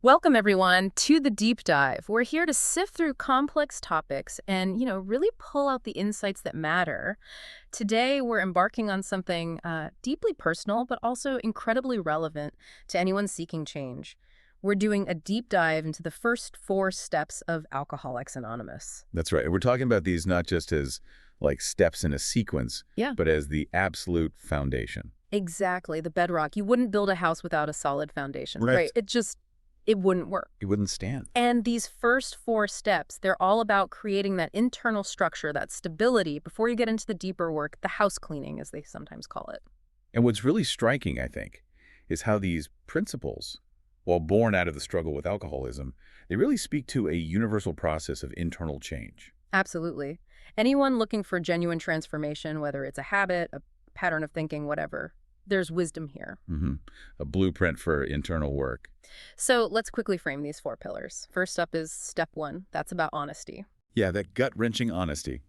Welcome, everyone, to the deep dive. We're here to sift through complex topics and, really pull out the insights that matter. Today, we're embarking on something deeply personal, but also incredibly relevant to anyone seeking change. We're doing a deep dive into the first 4 steps of Alcoholics Anonymous. That's right. We're talking about these not just as like steps in a sequence, Yeah. but as the absolute foundation. Exactly, the bedrock. You wouldn't build a house without a solid foundation. Right. It wouldn't work. It wouldn't stand. And these first 4 steps, they're all about creating that internal structure, that stability, before you get into the deeper work, the house cleaning, as they sometimes call it. And what's really striking, I think, is how these principles, while born out of the struggle with alcoholism, they really speak to a universal process of internal change. Absolutely. Anyone looking for genuine transformation, whether it's a habit, a pattern of thinking, whatever, there's wisdom here. A blueprint for internal work. So let's quickly frame these 4 pillars. First up is step 1. That's about honesty. Yeah, that gut-wrenching honesty.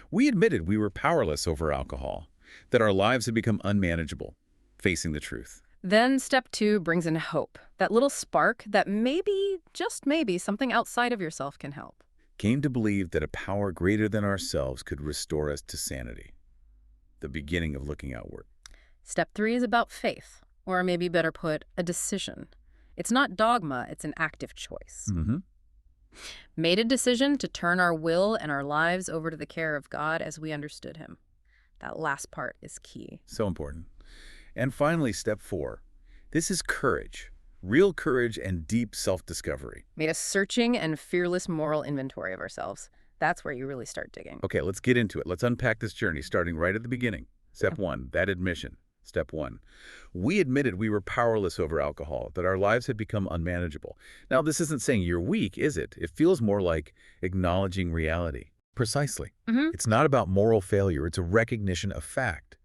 We admitted we were powerless over alcohol, that our lives had become unmanageable, facing the truth. Then step 2 brings in hope, that little spark that maybe, just maybe, something outside of yourself can help. Came to believe that a power greater than ourselves could restore us to sanity. The beginning of looking outward. Step 3 is about faith, or maybe better put, a decision. It's not dogma, it's an active choice. Made a decision to turn our will and our lives over to the care of God as we understood him. That last part is key. So important. And finally, step 4. This is courage. Real courage and deep self-discovery. Made a searching and fearless moral inventory of ourselves. That's where you really start digging. Okay, let's get into it. Let's unpack this journey, starting right at the beginning. Step 1, that admission. Step 1. We admitted we were powerless over alcohol, that our lives had become unmanageable. Now, this isn't saying you're weak, is it? It feels more like acknowledging reality. Precisely. It's not about moral failure. It's a recognition of fact.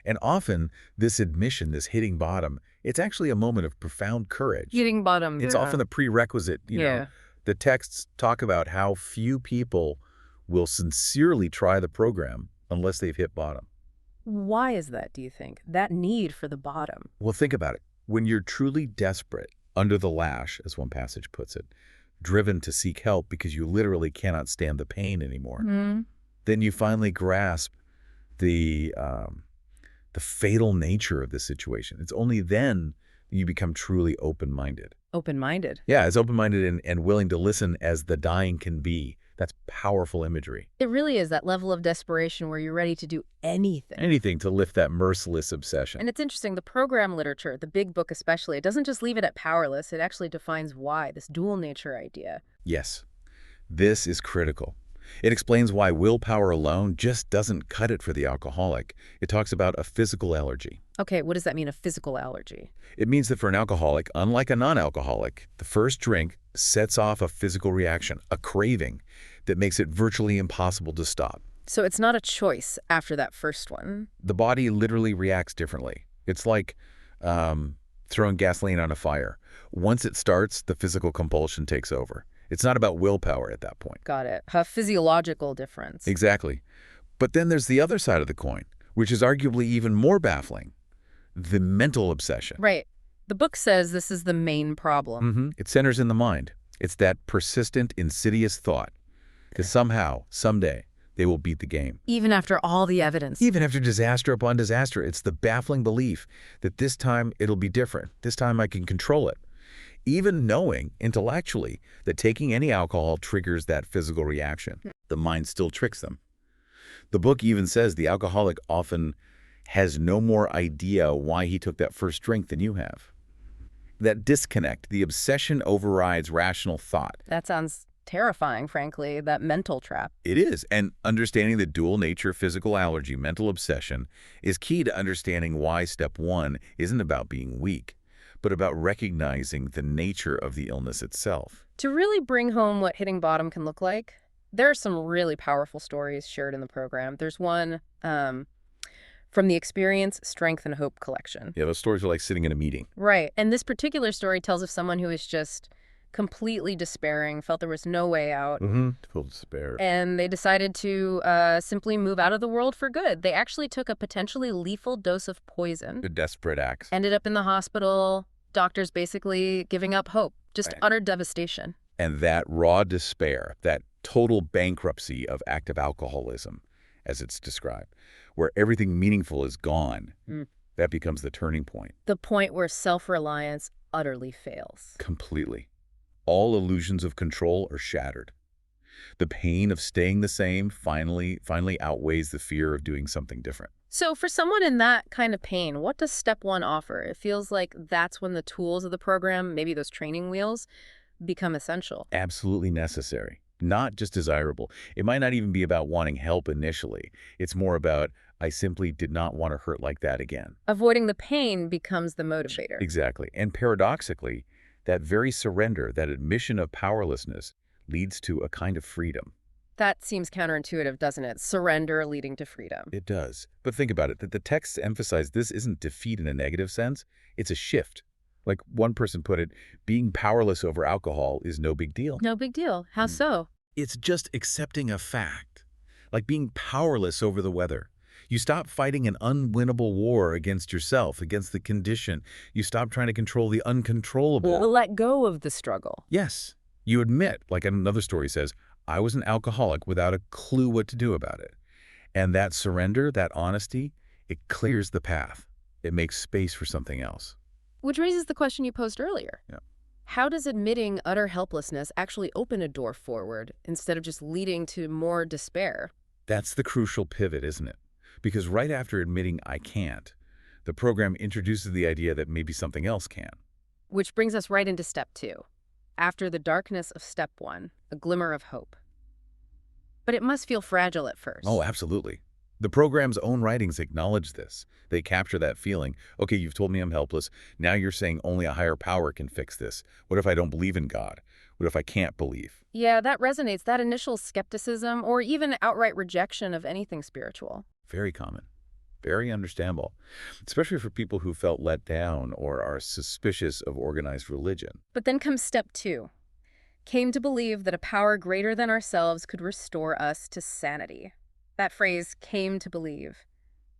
And often, this admission, this hitting bottom, it's actually a moment of profound courage. Hitting bottom. It's often the prerequisite, you know. The texts talk about how few people will sincerely try the program unless they've hit bottom. Why is that, do you think? That need for the bottom? Well, think about it. When you're truly desperate, under the lash, as one passage puts it, driven to seek help because you literally cannot stand the pain anymore, then you finally grasp the fatal nature of the situation. It's only then you become truly open-minded. Open-minded? Yeah, as open-minded and willing to listen as the dying can be. That's powerful imagery. It really is that level of desperation where you're ready to do anything. Anything to lift that merciless obsession. And it's interesting, the program literature, the big book especially, it doesn't just leave it at powerless, it actually defines why, this dual nature idea. Yes, this is critical. It explains why willpower alone just doesn't cut it for the alcoholic. It talks about a physical allergy. Okay, what does that mean, a physical allergy? It means that for an alcoholic, unlike a non-alcoholic, the first drink sets off a physical reaction, a craving, that makes it virtually impossible to stop. So it's not a choice after that first one? The body literally reacts differently. It's like throwing gasoline on a fire. Once it starts, the physical compulsion takes over. It's not about willpower at that point. Got it. A physiological difference. Exactly. But then there's the other side of the coin, which is arguably even more baffling. The mental obsession. Right. The book says this is the main problem. It centers in the mind. It's that persistent, insidious thought that somehow, someday, they will beat the game. Even after all the evidence. Even after disaster upon disaster, it's the baffling belief that this time it'll be different. This time I can control it. Even knowing intellectually that taking any alcohol triggers that physical reaction, the mind still tricks them. The book even says the alcoholic often has no more idea why he took that first drink than you have. That disconnect, the obsession overrides rational thought. That sounds terrifying, frankly, that mental trap. It is, and understanding the dual nature physical allergy, mental obsession, is key to understanding why step 1 isn't about being weak, but about recognizing the nature of the illness itself. To really bring home what hitting bottom can look like, there are some really powerful stories shared in the program. There's one from the Experience, Strength, and Hope collection. Yeah, those stories are like sitting in a meeting. Right. And this particular story tells of someone who is just completely despairing, felt there was no way out. Full despair. And they decided to simply move out of the world for good. They actually took a potentially lethal dose of poison. A desperate act. Ended up in the hospital, doctors basically giving up hope, Just Right. utter devastation. And that raw despair, that total bankruptcy of active alcoholism, as it's described, where everything meaningful is gone, Mm. that becomes the turning point. The point where self-reliance utterly fails. Completely. All illusions of control are shattered. The pain of staying the same finally outweighs the fear of doing something different. So for someone in that kind of pain, what does step one offer? It feels like that's when the tools of the program, maybe those training wheels, become essential. Absolutely necessary, not just desirable. It might not even be about wanting help initially. It's more about, I simply did not want to hurt like that again. Avoiding the pain becomes the motivator. Exactly. And paradoxically, that very surrender, that admission of powerlessness, leads to a kind of freedom. That seems counterintuitive, doesn't it? Surrender leading to freedom. It does. But think about it, that the texts emphasize this isn't defeat in a negative sense, it's a shift. Like one person put it, being powerless over alcohol is no big deal. No big deal. How so? It's just accepting a fact, like being powerless over the weather. You stop fighting an unwinnable war against yourself, against the condition. You stop trying to control the uncontrollable. Let go of the struggle. Yes, you admit, like another story says, I was an alcoholic without a clue what to do about it. And that surrender, that honesty, it clears the path. It makes space for something else. Which raises the question you posed earlier. Yeah. How does admitting utter helplessness actually open a door forward instead of just leading to more despair? That's the crucial pivot, isn't it? Because right after admitting I can't, the program introduces the idea that maybe something else can. Which brings us right into step two. After the darkness of step one, a glimmer of hope. But it must feel fragile at first. Oh, absolutely. The program's own writings acknowledge this. They capture that feeling. Okay, you've told me I'm helpless. Now you're saying only a higher power can fix this. What if I don't believe in God? What if I can't believe? Yeah, that resonates. That initial skepticism or even outright rejection of anything spiritual. Very common. Very understandable. Especially for people who felt let down or are suspicious of organized religion. But then comes step two. Came to believe that a power greater than ourselves could restore us to sanity. That phrase, came to believe,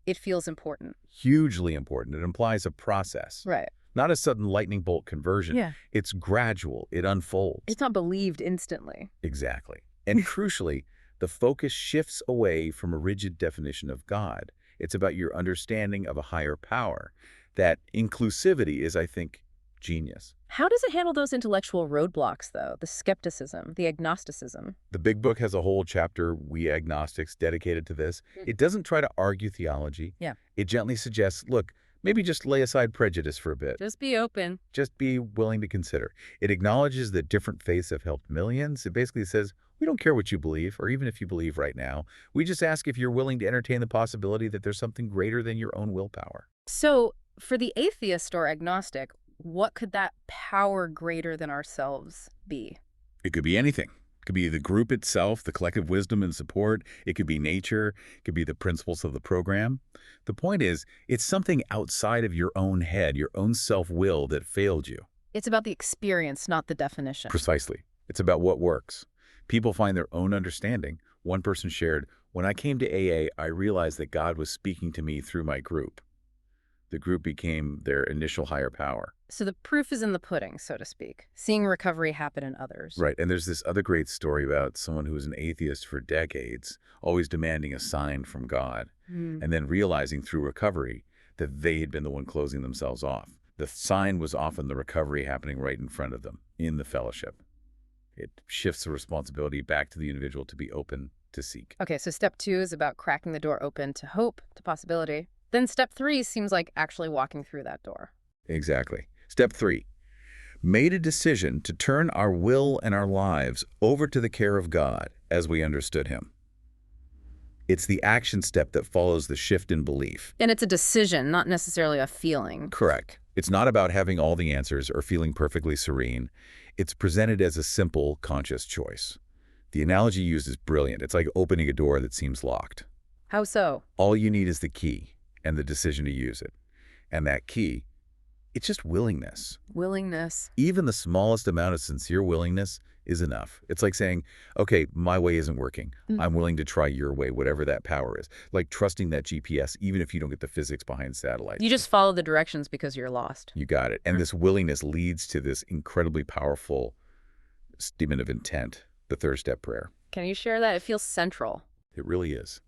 it feels important. Hugely important. It implies a process. Right. Not a sudden lightning bolt conversion. Yeah. It's gradual. It unfolds. It's not believed instantly. Exactly. And crucially, the focus shifts away from a rigid definition of God. It's about your understanding of a higher power. That inclusivity is, I think, genius. How does it handle those intellectual roadblocks, though? The skepticism, the agnosticism? The big book has a whole chapter, We Agnostics, dedicated to this. It doesn't try to argue theology. Yeah. It gently suggests, look, maybe just lay aside prejudice for a bit. Just be open. Just be willing to consider. It acknowledges that different faiths have helped millions. It basically says, we don't care what you believe, or even if you believe right now. We just ask if you're willing to entertain the possibility that there's something greater than your own willpower. So, for the atheist or agnostic, what could that power greater than ourselves be? It could be anything. It could be the group itself, the collective wisdom and support. It could be nature. It could be the principles of the program. The point is, it's something outside of your own head, your own self-will that failed you. It's about the experience, not the definition. Precisely. It's about what works. People find their own understanding. One person shared, when I came to AA, I realized that God was speaking to me through my group. The group became their initial higher power. So the proof is in the pudding, so to speak, seeing recovery happen in others. Right, and there's this other great story about someone who was an atheist for decades, always demanding a sign from God, and then realizing through recovery that they had been the one closing themselves off. The sign was often the recovery happening right in front of them, in the fellowship. It shifts the responsibility back to the individual to be open to seek. Okay, so step two is about cracking the door open to hope, to possibility. Then step three seems like actually walking through that door. Exactly. Step 3, made a decision to turn our will and our lives over to the care of God as we understood him. It's the action step that follows the shift in belief. And it's a decision, not necessarily a feeling. Correct. It's not about having all the answers or feeling perfectly serene. It's presented as a simple, conscious choice. The analogy used is brilliant. It's like opening a door that seems locked. How so? All you need is the key and the decision to use it. And that key, It's just willingness. Willingness. Even the smallest amount of sincere willingness is enough. It's like saying, okay, my way isn't working. I'm willing to try your way, whatever that power is. Like trusting that GPS, even if you don't get the physics behind satellites. You just follow the directions because you're lost. You got it. And this willingness leads to this incredibly powerful statement of intent, the third step prayer. Can you share that? It feels central. It really is.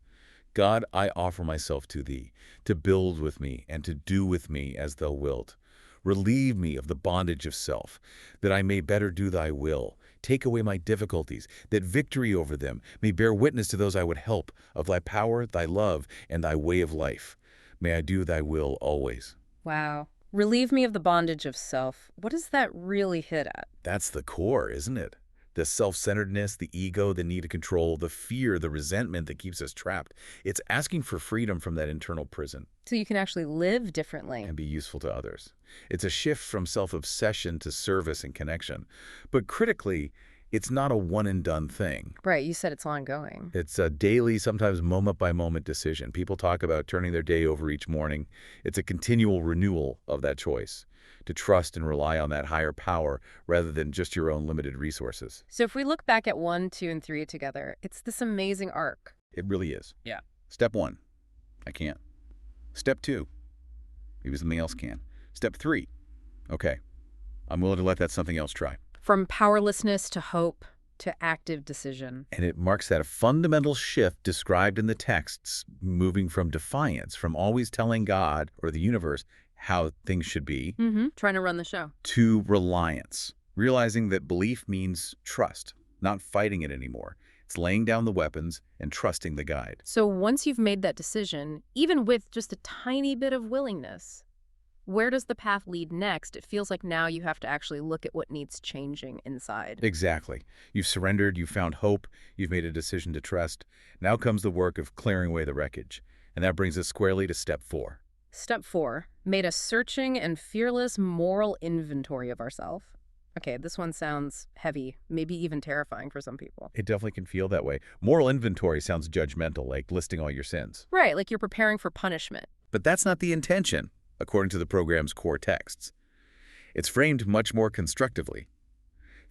God, I offer myself to thee, to build with me and to do with me as thou wilt. Relieve me of the bondage of self, that I may better do thy will. Take away my difficulties, that victory over them may bear witness to those I would help, of thy power, thy love, and thy way of life. May I do thy will always. Wow. Relieve me of the bondage of self. What does that really hit at? That's the core, isn't it? The self-centeredness, the ego, the need to control, the fear, the resentment that keeps us trapped. It's asking for freedom from that internal prison. So you can actually live differently. And be useful to others. It's a shift from self-obsession to service and connection. But critically, it's not a one-and-done thing. Right, you said it's ongoing. It's a daily, sometimes moment-by-moment decision. People talk about turning their day over each morning. It's a continual renewal of that choice, to trust and rely on that higher power rather than just your own limited resources. So if we look back at 1, 2, and 3 together, it's this amazing arc. It really is. Yeah. Step 1, I can't. Step 2, maybe something else can. Step 3, okay, I'm willing to let that something else try. From powerlessness to hope to active decision. And it marks that fundamental shift described in the texts, moving from defiance, from always telling God or the universe how things should be, Trying to run the show. to reliance, realizing that belief means trust, not fighting it anymore. It's laying down the weapons and trusting the guide. So once you've made that decision, even with just a tiny bit of willingness, where does the path lead next? It feels like now you have to actually look at what needs changing inside. Exactly. You've surrendered, you've found hope, you've made a decision to trust. Now comes the work of clearing away the wreckage. And that brings us squarely to step 4. Step 4, made a searching and fearless moral inventory of ourselves. Okay, this one sounds heavy, maybe even terrifying for some people. It definitely can feel that way. Moral inventory sounds judgmental, like listing all your sins. Right, like you're preparing for punishment. But that's not the intention, according to the program's core texts. It's framed much more constructively.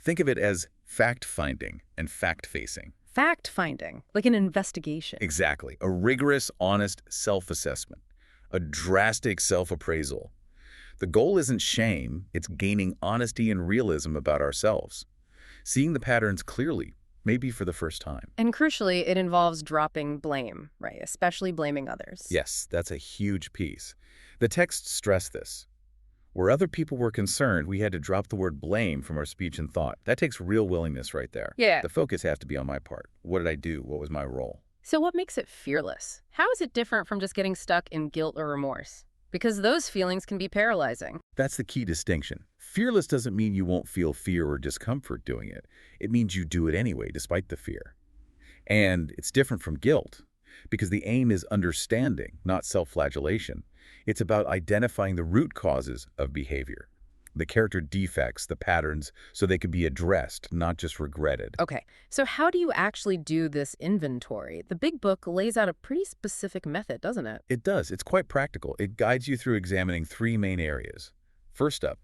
Think of it as fact-finding and fact-facing. Fact-finding, like an investigation. Exactly. A rigorous, honest self-assessment. A drastic self-appraisal. The goal isn't shame, it's gaining honesty and realism about ourselves. Seeing the patterns clearly, maybe for the first time. And crucially, it involves dropping blame, right? Especially blaming others. Yes, that's a huge piece. The texts stress this. Where other people were concerned, we had to drop the word blame from our speech and thought. That takes real willingness right there. Yeah. The focus has to be on my part. What did I do? What was my role? So what makes it fearless? How is it different from just getting stuck in guilt or remorse? Because those feelings can be paralyzing. That's the key distinction. Fearless doesn't mean you won't feel fear or discomfort doing it. It means you do it anyway, despite the fear. And it's different from guilt, because the aim is understanding, not self-flagellation. It's about identifying the root causes of behavior, the character defects, the patterns, so they can be addressed, not just regretted. Okay, so how do you actually do this inventory? The big book lays out a pretty specific method, doesn't it? It does. It's quite practical. It guides you through examining 3 main areas. First up,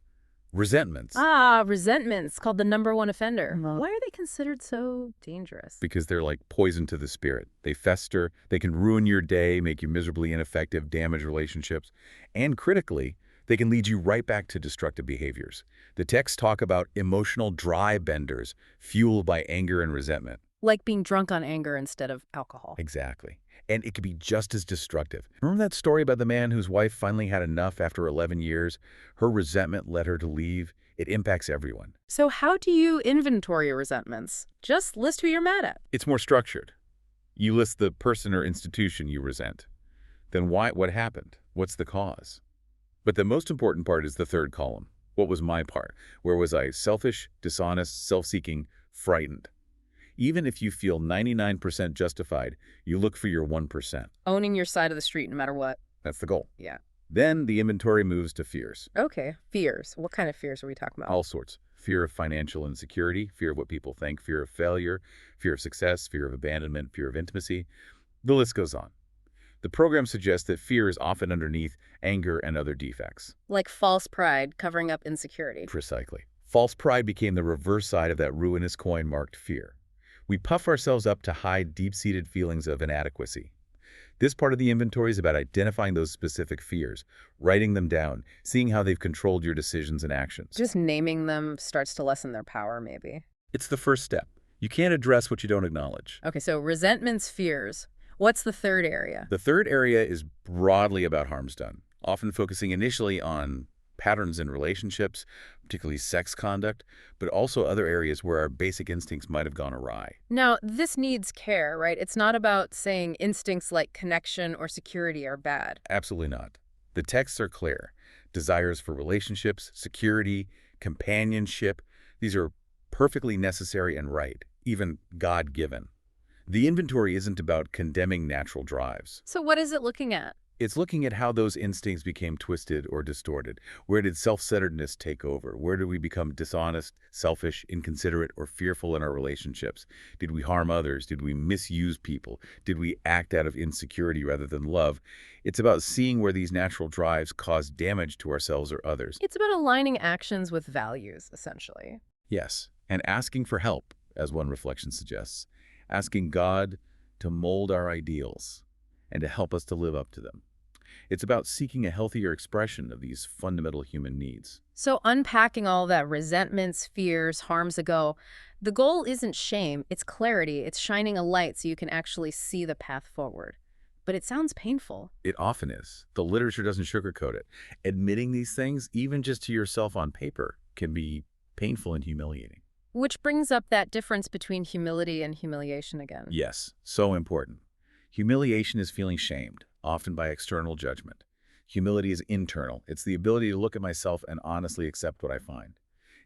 resentments. Resentments, called the #1 offender. Why are they considered so dangerous? Because they're like poison to the spirit. They fester, they can ruin your day, make you miserably ineffective, damage relationships, and critically, they can lead you right back to destructive behaviors. The texts talk about emotional dry benders fueled by anger and resentment. Like being drunk on anger instead of alcohol. Exactly. And it can be just as destructive. Remember that story about the man whose wife finally had enough after 11 years? Her resentment led her to leave. It impacts everyone. So how do you inventory your resentments? Just list who you're mad at. It's more structured. You list the person or institution you resent. Then what happened? What's the cause? But the most important part is the third column. What was my part? Where was I selfish, dishonest, self-seeking, frightened? Even if you feel 99% justified, you look for your 1%. Owning your side of the street no matter what. That's the goal. Yeah. Then the inventory moves to fears. Okay, fears. What kind of fears are we talking about? All sorts. Fear of financial insecurity, fear of what people think, fear of failure, fear of success, fear of abandonment, fear of intimacy. The list goes on. The program suggests that fear is often underneath anger and other defects. Like false pride covering up insecurity. Precisely. False pride became the reverse side of that ruinous coin marked fear. We puff ourselves up to hide deep-seated feelings of inadequacy. This part of the inventory is about identifying those specific fears, writing them down, seeing how they've controlled your decisions and actions. Just naming them starts to lessen their power, maybe. It's the first step. You can't address what you don't acknowledge. Okay, so resentments, fears. What's the third area? The third area is broadly about harms done, often focusing initially on patterns in relationships, particularly sex conduct, but also other areas where our basic instincts might have gone awry. Now, this needs care, right? It's not about saying instincts like connection or security are bad. Absolutely not. The texts are clear. Desires for relationships, security, companionship, these are perfectly necessary and right, even God-given. The inventory isn't about condemning natural drives. So what is it looking at? It's looking at how those instincts became twisted or distorted. Where did self-centeredness take over? Where did we become dishonest, selfish, inconsiderate, or fearful in our relationships? Did we harm others? Did we misuse people? Did we act out of insecurity rather than love? It's about seeing where these natural drives cause damage to ourselves or others. It's about aligning actions with values, essentially. Yes, and asking for help, as one reflection suggests. Asking God to mold our ideals and to help us to live up to them. It's about seeking a healthier expression of these fundamental human needs. So unpacking all that resentments, fears, harms ago, the goal isn't shame, it's clarity. It's shining a light so you can actually see the path forward. But it sounds painful. It often is. The literature doesn't sugarcoat it. Admitting these things, even just to yourself on paper, can be painful and humiliating. Which brings up that difference between humility and humiliation again. Yes, so important. Humiliation is feeling shamed, often by external judgment. Humility is internal. It's the ability to look at myself and honestly accept what I find.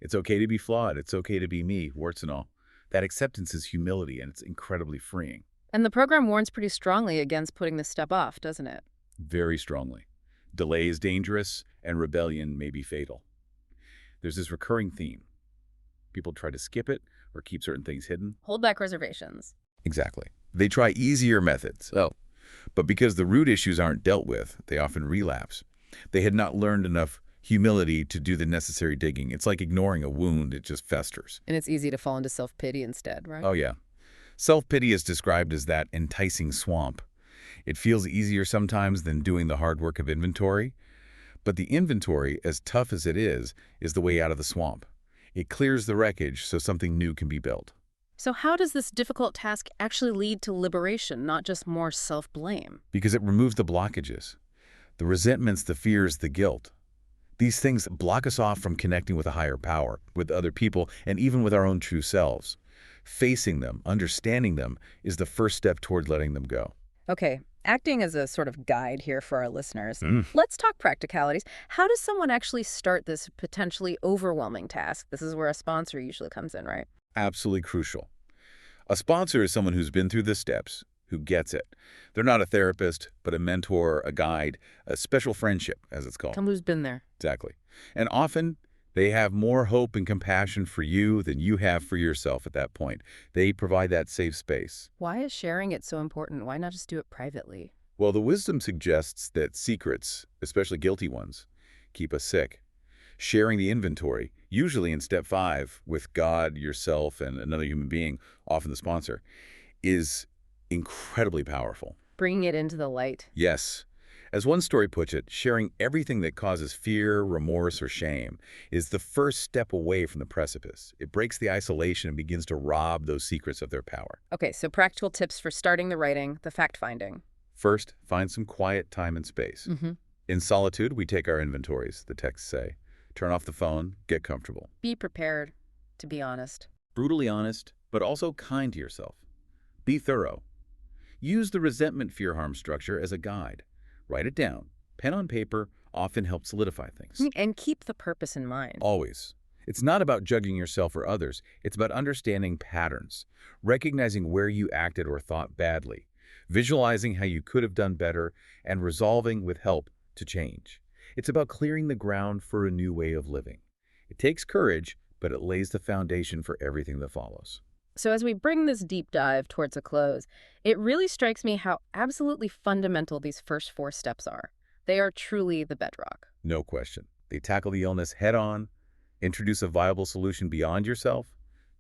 It's okay to be flawed. It's okay to be me, warts and all. That acceptance is humility, and it's incredibly freeing. And the program warns pretty strongly against putting this step off, doesn't it? Very strongly. Delay is dangerous, and rebellion may be fatal. There's this recurring theme. People try to skip it or keep certain things hidden. Hold back reservations. Exactly. They try easier methods. But because the root issues aren't dealt with, they often relapse. They had not learned enough humility to do the necessary digging. It's like ignoring a wound. It just festers. And it's easy to fall into self-pity instead, right? Oh, yeah. Self-pity is described as that enticing swamp. It feels easier sometimes than doing the hard work of inventory. But the inventory, as tough as it is the way out of the swamp. It clears the wreckage so something new can be built. So how does this difficult task actually lead to liberation, not just more self-blame? Because it removes the blockages, the resentments, the fears, the guilt. These things block us off from connecting with a higher power, with other people, and even with our own true selves. Facing them, understanding them, is the first step toward letting them go. Okay, acting as a sort of guide here for our listeners, let's talk practicalities. How does someone actually start this potentially overwhelming task? This is where a sponsor usually comes in, right? Absolutely crucial. A sponsor is someone who's been through the steps, who gets it. They're not a therapist, but a mentor, a guide, a special friendship, as it's called. Someone who's been there. Exactly. And often, they have more hope and compassion for you than you have for yourself at that point. They provide that safe space. Why is sharing it so important? Why not just do it privately? Well, the wisdom suggests that secrets, especially guilty ones, keep us sick. Sharing the inventory, usually in step 5, with God, yourself, and another human being, often the sponsor, is incredibly powerful. Bringing it into the light. Yes. As one story puts it, sharing everything that causes fear, remorse, or shame is the first step away from the precipice. It breaks the isolation and begins to rob those secrets of their power. Okay, so practical tips for starting the writing, the fact-finding. First, find some quiet time and space. In solitude, we take our inventories, the texts say. Turn off the phone, get comfortable. Be prepared to be honest. Brutally honest, but also kind to yourself. Be thorough. Use the resentment fear harm structure as a guide. Write it down. Pen on paper often helps solidify things. And keep the purpose in mind. Always. It's not about judging yourself or others. It's about understanding patterns, recognizing where you acted or thought badly, visualizing how you could have done better, and resolving with help to change. It's about clearing the ground for a new way of living. It takes courage, but it lays the foundation for everything that follows. So as we bring this deep dive towards a close, it really strikes me how absolutely fundamental these first four steps are. They are truly the bedrock. No question. They tackle the illness head on, introduce a viable solution beyond yourself,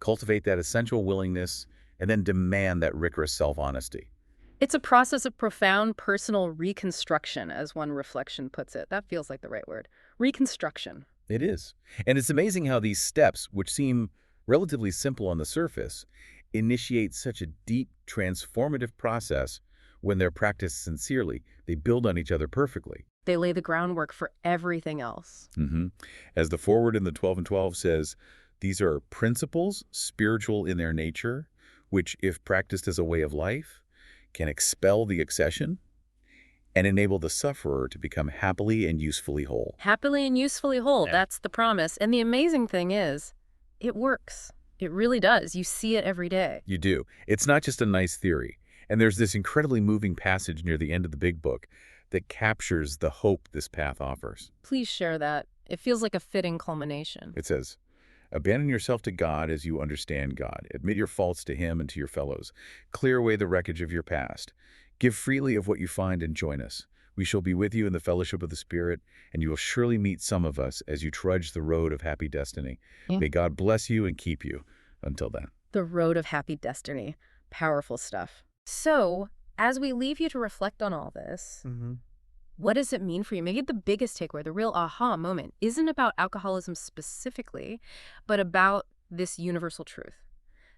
cultivate that essential willingness, and then demand that rigorous self-honesty. It's a process of profound personal reconstruction, as one reflection puts it. That feels like the right word. Reconstruction. It is. And it's amazing how these steps, which seem relatively simple on the surface, initiate such a deep, transformative process when they're practiced sincerely. They build on each other perfectly. They lay the groundwork for everything else. As the foreword in the 12 and 12 says, these are principles, spiritual in their nature, which, if practiced as a way of life, can expel the obsession and enable the sufferer to become happily and usefully whole. Happily and usefully whole, Yeah. that's the promise. And the amazing thing is, it works. It really does. You see it every day. You do. It's not just a nice theory. And there's this incredibly moving passage near the end of the big book that captures the hope this path offers. Please share that. It feels like a fitting culmination. It says, abandon yourself to God as you understand God. Admit your faults to Him and to your fellows. Clear away the wreckage of your past. Give freely of what you find and join us. We shall be with you in the fellowship of the Spirit, and you will surely meet some of us as you trudge the road of happy destiny. Yeah. May God bless you and keep you. Until then. The road of happy destiny. Powerful stuff. So, as we leave you to reflect on all this, what does it mean for you? Maybe the biggest takeaway, the real aha moment, isn't about alcoholism specifically, but about this universal truth.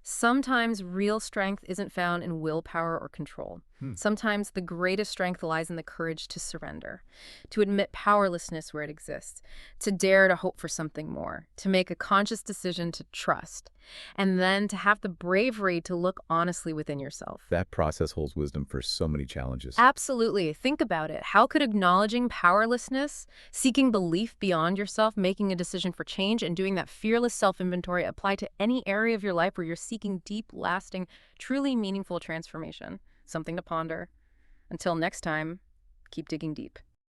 Sometimes real strength isn't found in willpower or control. Sometimes the greatest strength lies in the courage to surrender, to admit powerlessness where it exists, to dare to hope for something more, to make a conscious decision to trust, and then to have the bravery to look honestly within yourself. That process holds wisdom for so many challenges. Absolutely. Think about it. How could acknowledging powerlessness, seeking belief beyond yourself, making a decision for change, and doing that fearless self-inventory apply to any area of your life where you're seeking deep, lasting, truly meaningful transformation? Something to ponder. Until next time, keep digging deep.